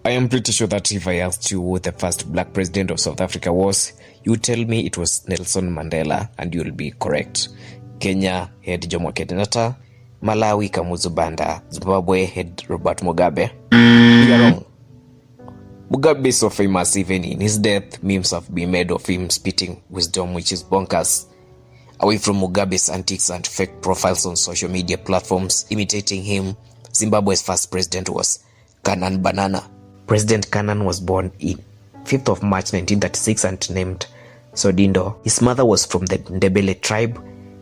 I am pretty sure that if I asked you who the first black president of South Africa was, you would tell me it was Nelson Mandela, and you'll be correct. Kenya had Jomo Kenyatta, Malawi Kamuzu Banda, Zimbabwe had Robert Mugabe. You are wrong. Mugabe is so famous even in his death, memes have been made of him spitting wisdom, which is bonkers. Away from Mugabe's antics and fake profiles on social media platforms imitating him, Zimbabwe's first president was Canaan Banana. President Canaan was born in 5th of March 1936 and named Sodindo. His mother was from the Ndebele tribe,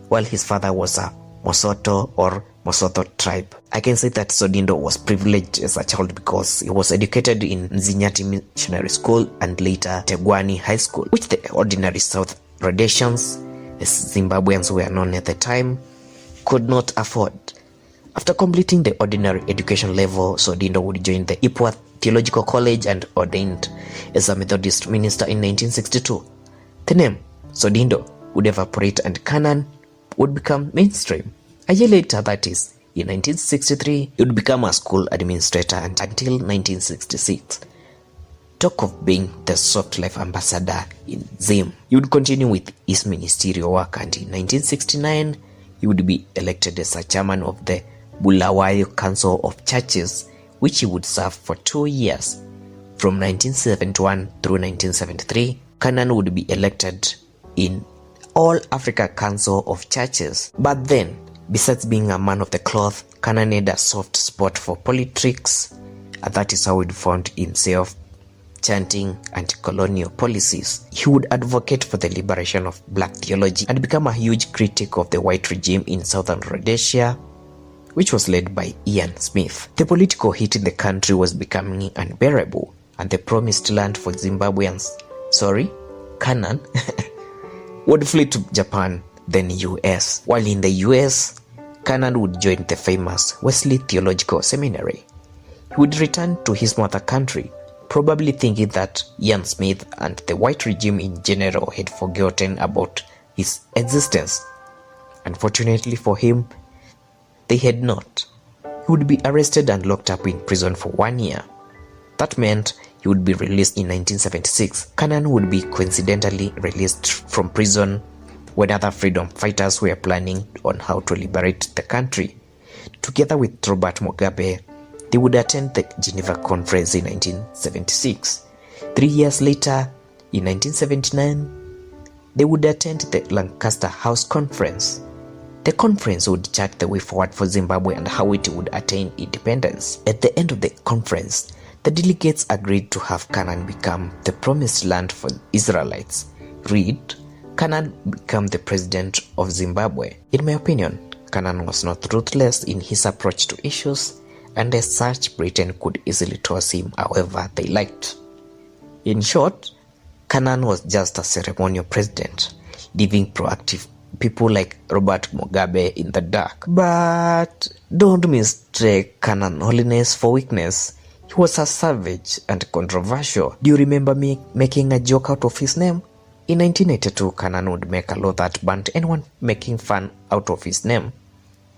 while his father was a Mosoto or Mosotho tribe. I can say that Sodindo was privileged as a child because he was educated in Nzinyati Missionary School and later Tegwani High School, which the ordinary South Rhodesians, as Zimbabweans were known at the time, could not afford. After completing the ordinary education level, Sodindo would join the Ipwa Theological College and ordained as a Methodist minister in 1962. The name Sodindo would evaporate and Canaan would become mainstream. A year later, that is, in 1963, he would become a school administrator and until 1966. Talk of being the soft life ambassador in Zim. He would continue with his ministerial work and in 1969, he would be elected as a chairman of the Bulawayo Council of Churches, which he would serve for 2 years. From 1971 through 1973, Canaan would be elected in All Africa Council of Churches. But then, besides being a man of the cloth, Canaan had a soft spot for politics, and that is how he'd found himself chanting anti-colonial policies. He would advocate for the liberation of black theology and become a huge critic of the white regime in southern Rhodesia, which was led by Ian Smith. The political heat in the country was becoming unbearable, and the promised land for Zimbabweans, Canaan, would flee to Japan, then US. While in the US, Canaan would join the famous Wesley Theological Seminary. He would return to his mother country, probably thinking that Ian Smith and the white regime in general had forgotten about his existence. Unfortunately for him, they had not. He would be arrested and locked up in prison for 1 year. That meant he would be released in 1976. Canaan would be coincidentally released from prison when other freedom fighters were planning on how to liberate the country. Together with Robert Mugabe, they would attend the Geneva Conference in 1976. 3 years later, in 1979, they would attend the Lancaster House Conference. The conference would chart the way forward for Zimbabwe and how it would attain independence. At the end of the conference, the delegates agreed to have Canaan become the promised land for Israelites. Read, Canaan become the president of Zimbabwe. In my opinion, Canaan was not ruthless in his approach to issues, and as such, Britain could easily toss him however they liked. In short, Canaan was just a ceremonial president, leaving proactive people like Robert Mugabe in the dark. But don't mistake Canaan holiness for weakness. He was a savage and controversial. Do you remember me making a joke out of his name? In 1982, Canaan would make a law that banned anyone making fun out of his name.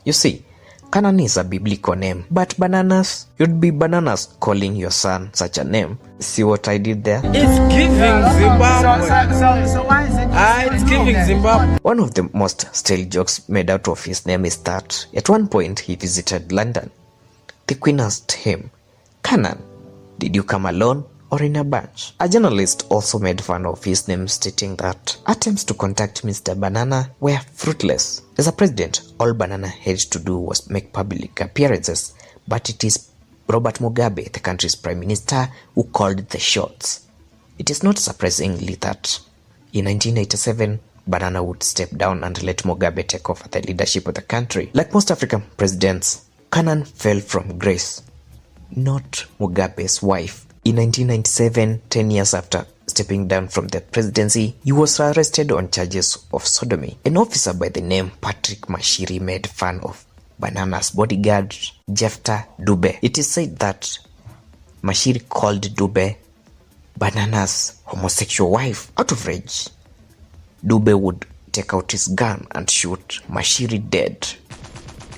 You see, Canaan is a biblical name, but bananas, you'd be bananas calling your son such a name. See what I did there? It's giving Zimbabwe. So why is it? It's giving Zimbabwe. One of the most stale jokes made out of his name is that at one point he visited London. The Queen asked him, Canaan, did you come alone or in a bunch? A journalist also made fun of his name, stating that attempts to contact Mr. Banana were fruitless. As a president, all Banana had to do was make public appearances, but it is Robert Mugabe, the country's prime minister, who called the shots. It is not surprisingly that in 1987, Banana would step down and let Mugabe take over the leadership of the country. Like most African presidents, Canaan fell from grace, not Mugabe's wife. In 1997, 10 years after stepping down from the presidency, he was arrested on charges of sodomy. An officer by the name Patrick Mashiri made fun of Banana's bodyguard, Jefta Dube. It is said that Mashiri called Dube Banana's homosexual wife. Out of rage, Dube would take out his gun and shoot Mashiri dead.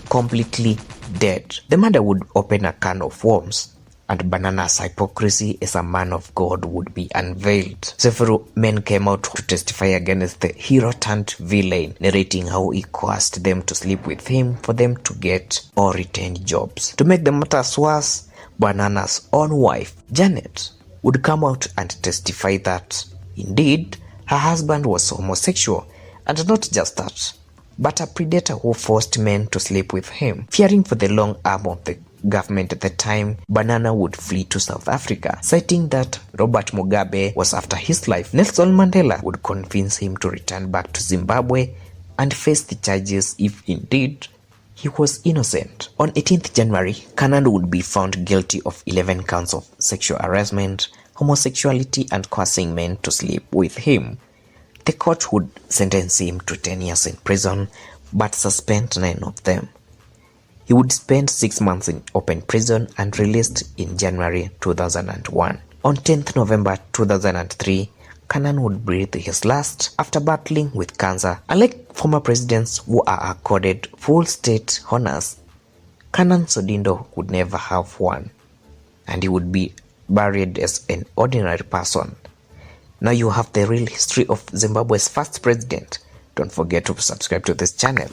Completely dead. The murder would open a can of worms, and Banana's hypocrisy as a man of God would be unveiled. Several men came out to testify against the hero-turned-villain, narrating how he coerced them to sleep with him for them to get or retain jobs. To make the matters worse, Banana's own wife, Janet, would come out and testify that, indeed, her husband was homosexual, and not just that, but a predator who forced men to sleep with him. Fearing for the long arm of the government at the time, Banana would flee to South Africa, citing that Robert Mugabe was after his life. Nelson Mandela would convince him to return back to Zimbabwe and face the charges if indeed he was innocent. On 18th January, Canaan would be found guilty of 11 counts of sexual harassment, homosexuality, and coercing men to sleep with him. The court would sentence him to 10 years in prison, but suspend 9 of them. He would spend 6 months in open prison and released in January 2001. On 10th November 2003, Canaan would breathe his last after battling with cancer. Unlike former presidents who are accorded full state honors, Canaan Sodindo would never have one, and he would be buried as an ordinary person. Now you have the real history of Zimbabwe's first president. Don't forget to subscribe to this channel.